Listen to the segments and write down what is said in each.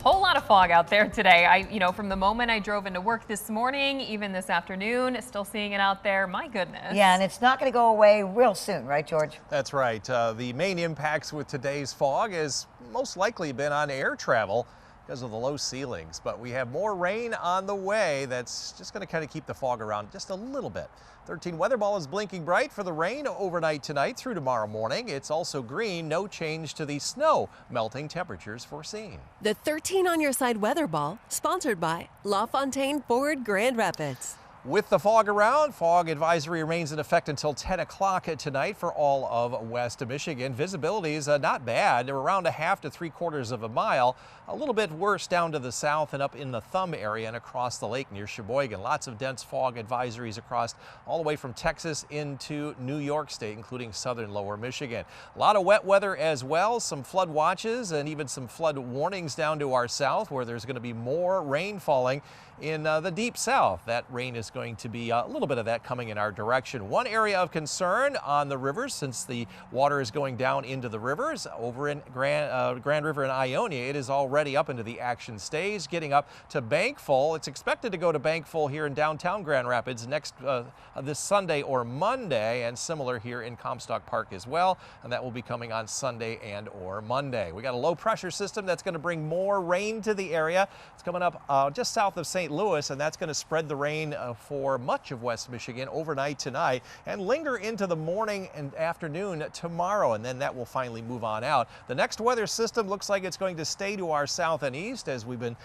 Whole lot of fog out there today. From the moment I drove into work this morning, even this afternoon, still seeing it out there. My goodness. Yeah, and it's not going to go away real soon, right, George? That's right. The main impacts with today's fog has most likely been on air travel because of the low ceilings, but we have more rain on the way. That's just going to kind of keep the fog around just a little bit. 13 weather ball is blinking bright for the rain overnight tonight through tomorrow morning. It's also green, no change to the snow melting temperatures foreseen. The 13 on your side weather ball, sponsored by LaFontaine Ford Grand Rapids. With the fog around, fog advisory remains in effect until 10 o'clock tonight for all of West Michigan. Visibility is not bad, around a half to 3/4 of a mile. A little bit worse down to the south and up in the Thumb area and across the lake near Sheboygan. Lots of dense fog advisories across all the way from Texas into New York State, including southern lower Michigan. A lot of wet weather as well, some flood watches and even some flood warnings down to our south where there's going to be more rain falling in the deep south. That rain is going to be a little bit of that coming in our direction. One area of concern on the rivers, since the water is going down into the rivers over in Grand River and Ionia, it is already up into the action stage, getting up to Bankfull. It's expected to go to Bankfull here in downtown Grand Rapids this Sunday or Monday, and similar here in Comstock Park as well, and that will be coming on Sunday and or Monday. We got a low pressure system that's going to bring more rain to the area. It's coming up just south of St. Louis, and that's going to spread the rain for much of West Michigan overnight tonight and linger into the morning and afternoon tomorrow, and then that will finally move on out. The next weather system looks like it's going to stay to our south and east, as we've been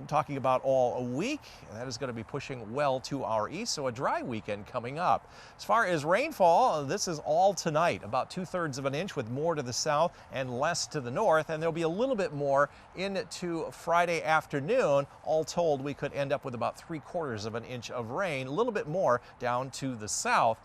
talking about all week. And that is going to be pushing well to our east, so a dry weekend coming up. As far as rainfall, this is all tonight, about 2/3 of an inch, with more to the south and less to the north, and there'll be a little bit more into Friday afternoon. All told, we could end up with about 3/4 of an inch of rain, a little bit more down to the south,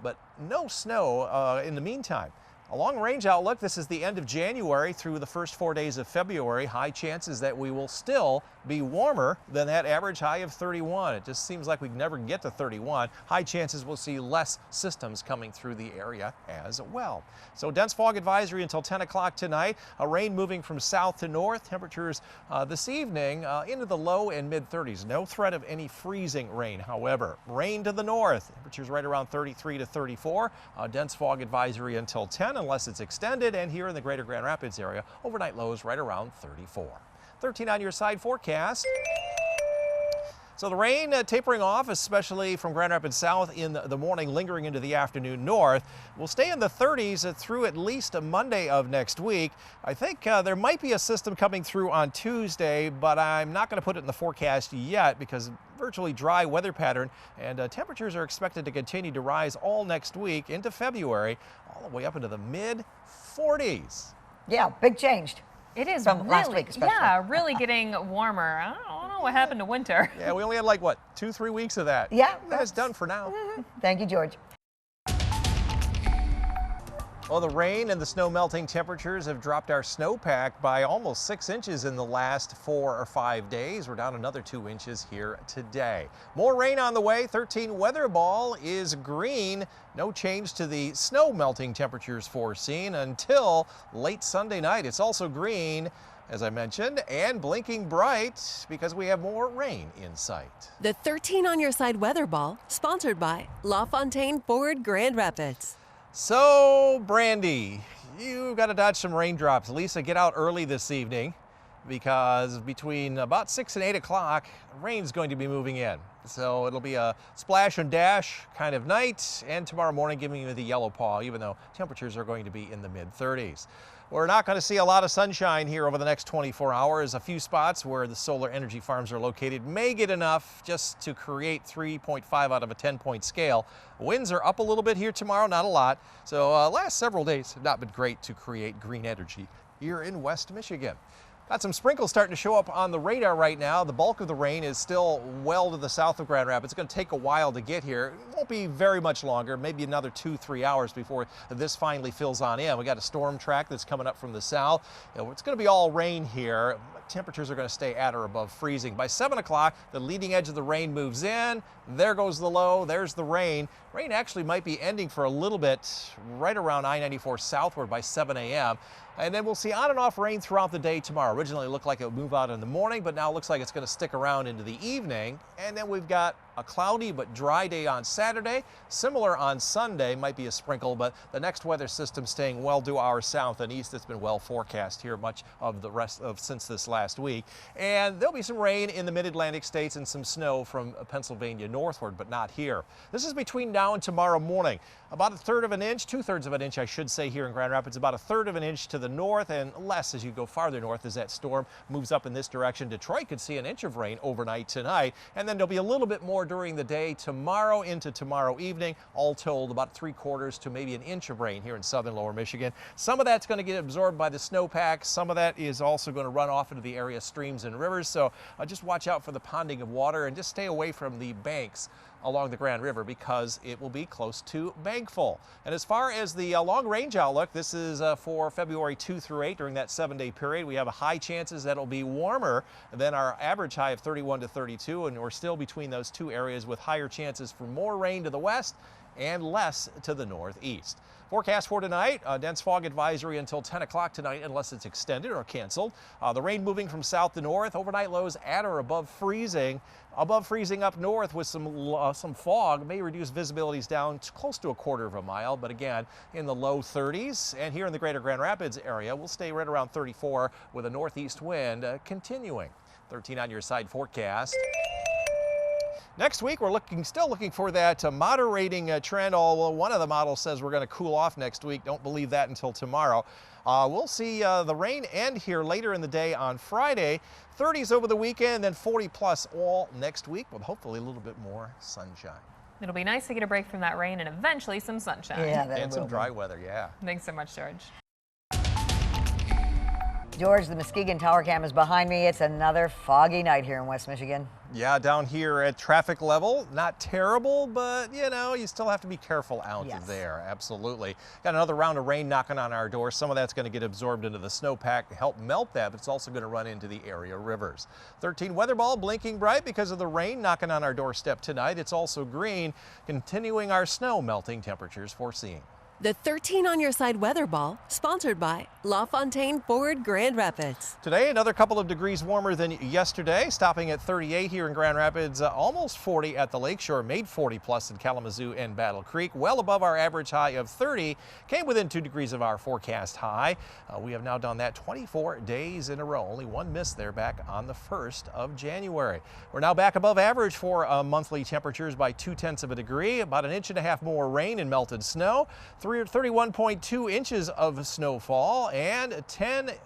but no snow in the meantime. A long-range outlook, this is the end of January through the first 4 days of February. High chances that we will still be warmer than that average high of 31. It just seems like we never get to 31. High chances we'll see less systems coming through the area as well. So dense fog advisory until 10 o'clock tonight. Rain moving from south to north. Temperatures this evening into the low and mid-30s. No threat of any freezing rain, however. Rain to the north. Temperatures right around 33 to 34. Dense fog advisory until 10 unless it's extended. And here in the greater Grand Rapids area, overnight lows right around 34. 13 on your side forecast. So the rain tapering off, especially from Grand Rapids south in the morning, lingering into the afternoon north. We'll stay in the 30s through at least a Monday of next week. I think there might be a system coming through on Tuesday, but I'm not going to put it in the forecast yet because virtually dry weather pattern, and temperatures are expected to continue to rise all next week into February, all the way up into the mid-40s. Yeah, big change. It is from really, last week especially. Yeah, really getting warmer. I don't know what happened to winter. Yeah, we only had like, what, 2-3 weeks of that? Yeah. That's done for now. Thank you, George. Well, the rain and the snow melting temperatures have dropped our snowpack by almost 6 inches in the last 4 or 5 days. We're down another 2 inches here today. More rain on the way. 13 weather ball is green. No change to the snow melting temperatures foreseen until late Sunday night. It's also green, as I mentioned, and blinking bright because we have more rain in sight. The 13 on your side weather ball, sponsored by LaFontaine Ford Grand Rapids. So, Brandy, you've got to dodge some raindrops. Lisa, get out early this evening because between about 6 and 8 o'clock, rain's going to be moving in. So it'll be a splash and dash kind of night, and tomorrow morning giving you the yellow paw, even though temperatures are going to be in the mid-30s. We're not going to see a lot of sunshine here over the next 24 hours. A few spots where the solar energy farms are located may get enough just to create 3.5 out of a 10-point scale. Winds are up a little bit here tomorrow, not a lot. So last several days have not been great to create green energy here in West Michigan. Got some sprinkles starting to show up on the radar right now. The bulk of the rain is still well to the south of Grand Rapids. It's going to take a while to get here. It won't be very much longer, maybe another 2-3 hours before this finally fills on in. We got a storm track that's coming up from the south. It's going to be all rain here. Temperatures are going to stay at or above freezing. By 7 o'clock, the leading edge of the rain moves in. There goes the low. There's the rain. Rain actually might be ending for a little bit right around I-94 southward by 7 a.m. And then we'll see on and off rain throughout the day tomorrow. Originally it looked like it would move out in the morning, but now it looks like it's going to stick around into the evening. And then we've got a cloudy but dry day on Saturday. Similar on Sunday, might be a sprinkle, but the next weather system staying well due our south and east. It's been well forecast here much of the rest of since this last week. And there'll be some rain in the mid-Atlantic states and some snow from Pennsylvania northward, but not here. This is between now and tomorrow morning. About a third of an inch, 2/3 of an inch, I should say, here in Grand Rapids. About a third of an inch to the north and less as you go farther north as that storm moves up in this direction. Detroit could see an inch of rain overnight tonight, and then there'll be a little bit more during the day tomorrow into tomorrow evening. All told, about 3/4 to maybe an inch of rain here in southern lower Michigan. Some of that's going to get absorbed by the snowpack. Some of that is also going to run off into the area streams and rivers. So just watch out for the ponding of water and just stay away from the banks along the Grand River because it will be close to bankful. And as far as the long range outlook, this is for February 2 through 8 during that 7-day period. We have a high chances that it'll be warmer than our average high of 31 to 32, and we're still between those two areas with higher chances for more rain to the west and less to the northeast. Forecast for tonight, a dense fog advisory until 10 o'clock tonight unless it's extended or canceled. The rain moving from south to north, overnight lows at or above freezing. Above freezing up north with some fog may reduce visibilities down to close to 1/4 of a mile, but again in the low 30s. And here in the greater Grand Rapids area, we'll stay right around 34 with a northeast wind continuing. 13 on your side forecast. Next week, we're still looking for that moderating trend. Although one of the models says we're going to cool off next week. Don't believe that until tomorrow. We'll see the rain end here later in the day on Friday. 30s over the weekend, then 40 plus all next week with hopefully a little bit more sunshine. It'll be nice to get a break from that rain and eventually some sunshine. Yeah, that And some will be. dry weather, yeah. Thanks so much, George. George, the Muskegon Tower Cam is behind me. It's another foggy night here in West Michigan. Yeah, down here at traffic level, not terrible, but you know, you still have to be careful out Yes. there. Absolutely. Got another round of rain knocking on our door. Some of that's going to get absorbed into the snowpack to help melt that, but it's also going to run into the area rivers. 13 weather ball blinking bright because of the rain knocking on our doorstep tonight. It's also green, continuing our snow melting temperatures foreseen. The 13 on your side weather ball, sponsored by LaFontaine Ford Grand Rapids. Today, another couple of degrees warmer than yesterday, stopping at 38 here in Grand Rapids, almost 40 at the Lakeshore, made 40 plus in Kalamazoo and Battle Creek, well above our average high of 30, came within 2 degrees of our forecast high. We have now done that 24 days in a row, only one miss there back on the 1st of January. We're now back above average for monthly temperatures by 0.2 of a degree, about 1.5 inches more rain and melted snow. 31.2 inches of snowfall and 10%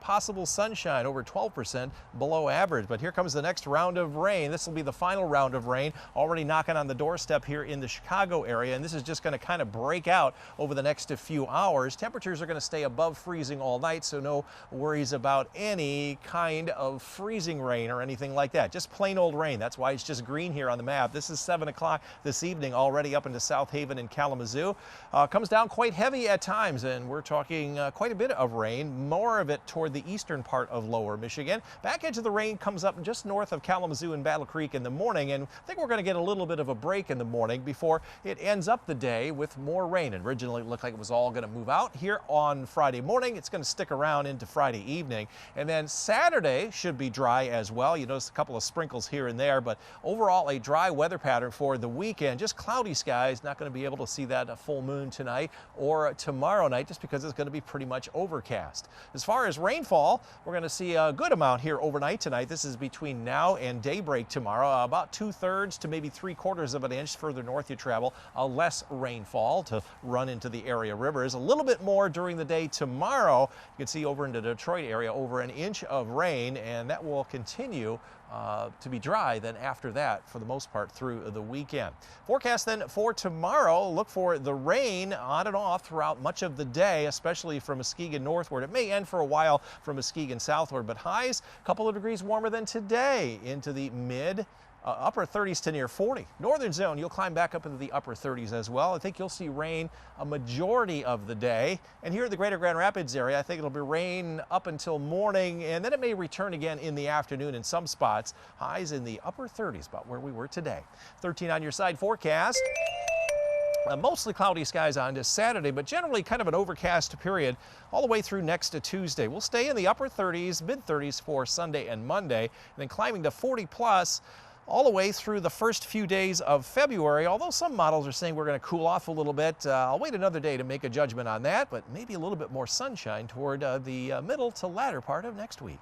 possible sunshine, over 12% below average. But here comes the next round of rain. This will be the final round of rain, already knocking on the doorstep here in the Chicago area, and this is just going to kind of break out over the next few hours. Temperatures are going to stay above freezing all night, so no worries about any kind of freezing rain or anything like that. Just plain old rain. That's why it's just green here on the map. This is 7 o'clock this evening, already up into South Haven and Kalamazoo. Comes down quite heavy at times, and we're talking quite a bit of rain, more of it toward the eastern part of lower Michigan. Back edge of the rain comes up just north of Kalamazoo and Battle Creek in the morning, and I think we're going to get a little bit of a break in the morning before it ends up the day with more rain. And originally it looked like it was all going to move out here on Friday morning. It's going to stick around into Friday evening, and then Saturday should be dry as well. You notice a couple of sprinkles here and there, but overall a dry weather pattern for the weekend. Just cloudy skies. Not going to be able to see that full moon tonight or tomorrow night just because it's going to be pretty much overcast. As far as rainfall, we're going to see a good amount here overnight tonight. This is between now and daybreak tomorrow. About 2/3 to maybe 3/4 of an inch further north you travel. Less rainfall to run into the area rivers. A little bit more during the day tomorrow. You can see over into the Detroit area over an inch of rain, and that will continue to be dry then after that for the most part through the weekend. Forecast then for tomorrow, look for the rain on and off throughout much of the day, especially from Muskegon northward. It may end for a while from Muskegon southward, but highs a couple of degrees warmer than today into the upper 30s to near 40. Northern zone, you'll climb back up into the upper 30s as well. I think you'll see rain a majority of the day. And here in the greater Grand Rapids area, I think it'll be rain up until morning, and then it may return again in the afternoon in some spots. Highs in the upper 30s, about where we were today. 13 on your side forecast. Mostly cloudy skies on to Saturday, but generally kind of an overcast period all the way through next to Tuesday. We'll stay in the upper 30s, mid 30s for Sunday and Monday, and then climbing to 40 plus all the way through the first few days of February, although some models are saying we're going to cool off a little bit. I'll wait another day to make a judgment on that, but maybe a little bit more sunshine toward the middle to latter part of next week.